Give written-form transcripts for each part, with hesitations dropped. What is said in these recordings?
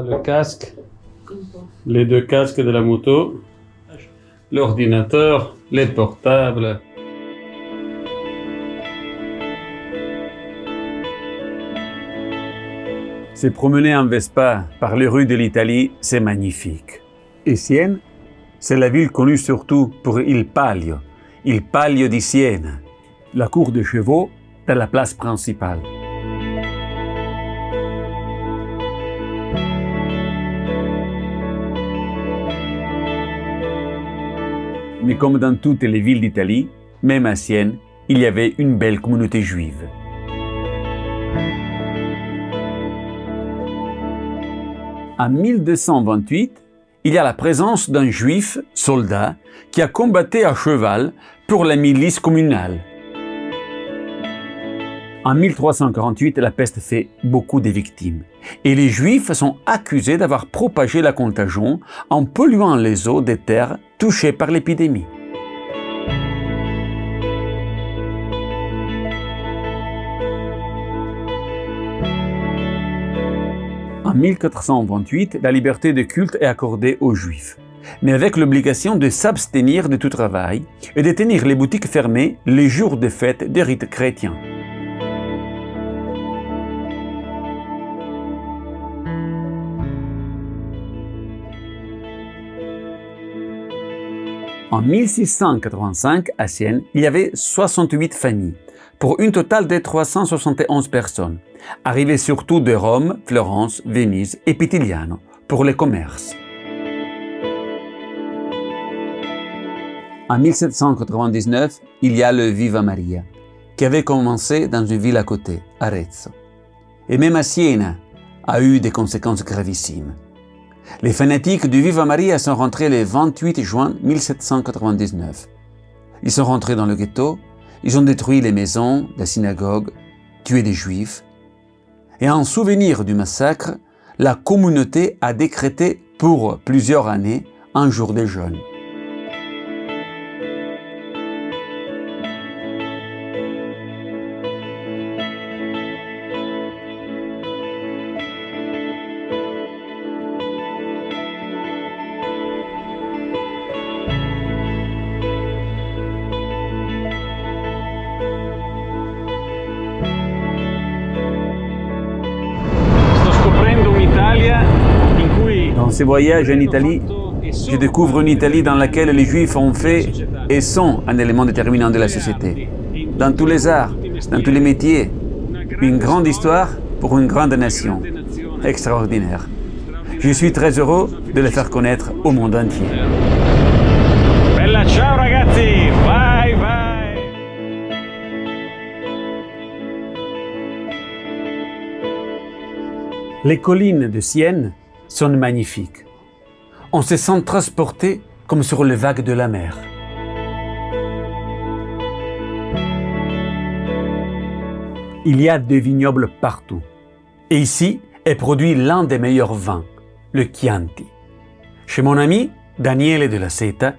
Voilà le casque, les deux casques de la moto, l'ordinateur, les portables. Se promener en Vespa par les rues de l'Italie, c'est magnifique. Et Sienne, c'est la ville connue surtout pour il Palio di Siena, la cour de chevaux de la place principale. Mais comme dans toutes les villes d'Italie, même à Sienne, il y avait une belle communauté juive. En 1228, il y a la présence d'un juif, soldat, qui a combattu à cheval pour la milice communale. En 1348, la peste fait beaucoup de victimes et les Juifs sont accusés d'avoir propagé la contagion en polluant les eaux des terres touchées par l'épidémie. En 1428, la liberté de culte est accordée aux Juifs, mais avec l'obligation de s'abstenir de tout travail et de tenir les boutiques fermées les jours de fête des rites chrétiens. En 1685, à Sienne, il y avait 68 familles, pour une totale de 371 personnes, arrivées surtout de Rome, Florence, Venise et Pitigliano, pour les commerces. En 1799, il y a le Viva Maria, qui avait commencé dans une ville à côté, Arezzo. Et même à Siena, a eu des conséquences gravissimes. Les fanatiques du Viva Maria sont rentrés le 28 juin 1799. Ils sont rentrés dans le ghetto, ils ont détruit les maisons, la synagogue, tué des juifs. Et en souvenir du massacre, la communauté a décrété pour plusieurs années un jour de jeûne. Dans ces voyages en Italie, je découvre une Italie dans laquelle les Juifs ont fait et sont un élément déterminant de la société. Dans tous les arts, dans tous les métiers, une grande histoire pour une grande nation. Extraordinaire. Je suis très heureux de le faire connaître au monde entier. Bella ciao ragazzi, bye bye. Les collines de Sienne sont magnifiques. On se sent transporté comme sur les vagues de la mer. Il y a des vignobles partout. Et ici est produit l'un des meilleurs vins, le Chianti. Chez mon ami Daniele de la Seta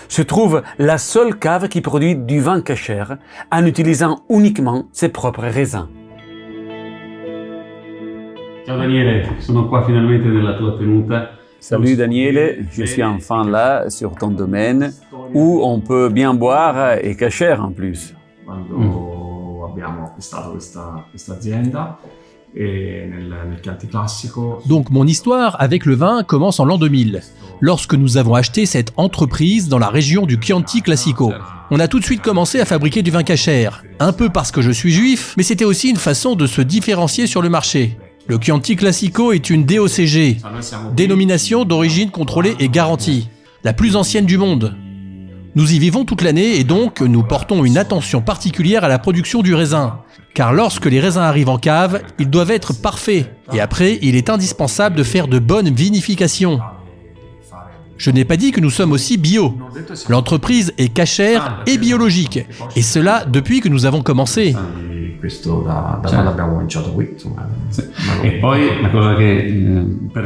se trouve la seule cave qui produit du vin cachère en utilisant uniquement ses propres raisins. Ciao Daniele, sono qua finalmente nella tua tenuta. Salut Daniele, je suis enfin là sur ton domaine où on peut bien boire et cachère en plus. Quando abbiamo acquistato questa azienda e nel Chianti classico. Donc mon histoire avec le vin commence en l'an 2000, lorsque nous avons acheté cette entreprise dans la région du Chianti Classico. On a tout de suite commencé à fabriquer du vin cachère, un peu parce que je suis juif, mais c'était aussi une façon de se différencier sur le marché. Le Chianti Classico est une DOCG, dénomination d'origine contrôlée et garantie, la plus ancienne du monde. Nous y vivons toute l'année et donc nous portons une attention particulière à la production du raisin. Car lorsque les raisins arrivent en cave, ils doivent être parfaits. Et après, il est indispensable de faire de bonnes vinifications. Je n'ai pas dit que nous sommes aussi bio. L'entreprise est cachère et biologique. Et cela depuis que nous avons commencé.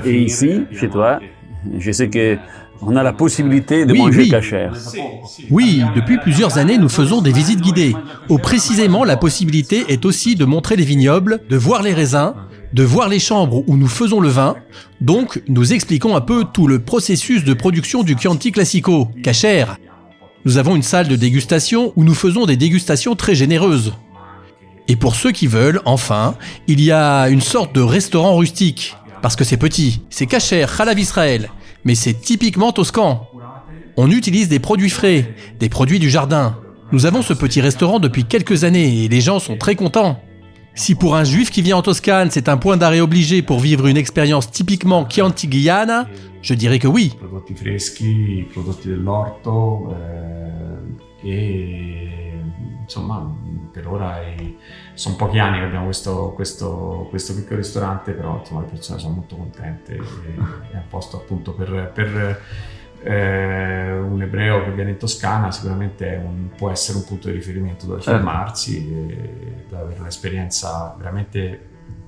Et ici, chez toi, je sais que on a la possibilité de manger cachère. Oui, depuis plusieurs années, nous faisons des visites guidées, où précisément la possibilité est aussi de montrer les vignobles, de voir les raisins, de voir les chambres où nous faisons le vin. Donc, nous expliquons un peu tout le processus de production du Chianti Classico, cachère. Nous avons une salle de dégustation où nous faisons des dégustations très généreuses. Et pour ceux qui veulent, enfin, il y a une sorte de restaurant rustique. Parce que c'est petit, c'est cachère, Chalav Israël, mais c'est typiquement toscan. On utilise des produits frais, des produits du jardin. Nous avons ce petit restaurant depuis quelques années et les gens sont très contents. Si pour un juif qui vient en Toscane, c'est un point d'arrêt obligé pour vivre une expérience typiquement chiantiguyana, je dirais que oui. Prodotti freschi, prodotti dell'orto e insomma per ora sono pochi anni che abbiamo questo piccolo ristorante, però insomma le persone sono molto contente e è a posto appunto per un ebreo che viene in Toscana sicuramente può essere un punto di riferimento dove fermarsi e dove avere un'esperienza veramente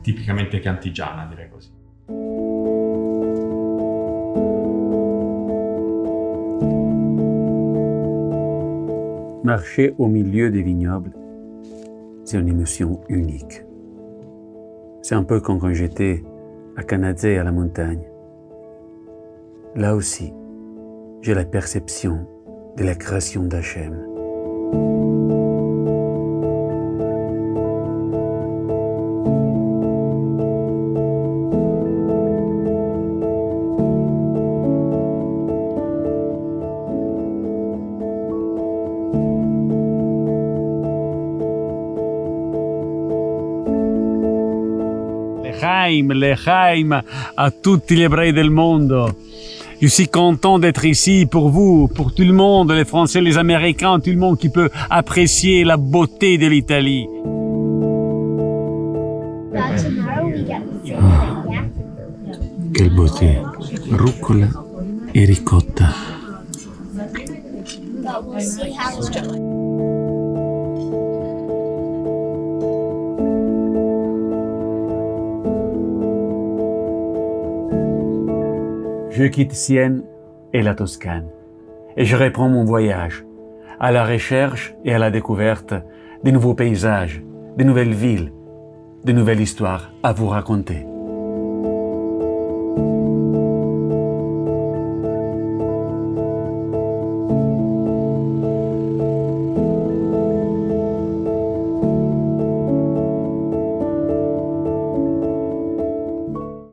tipicamente chiantigiana, direi così. Marcher au milieu des vignobles, c'est une émotion unique. C'est un peu comme quand j'étais à Canazei, à la montagne. Là aussi, j'ai la perception de la création d'Hachem. L'Echaim à tous les Hébreux del mondo. Je suis content d'être ici pour vous, pour tout le monde, les Français, les Américains, tout le monde qui peut apprécier la beauté de l'Italie. Quelle beauté! Rucola et ricotta. Je quitte Sienne et la Toscane et je reprends mon voyage à la recherche et à la découverte de nouveaux paysages, de nouvelles villes, de nouvelles histoires à vous raconter.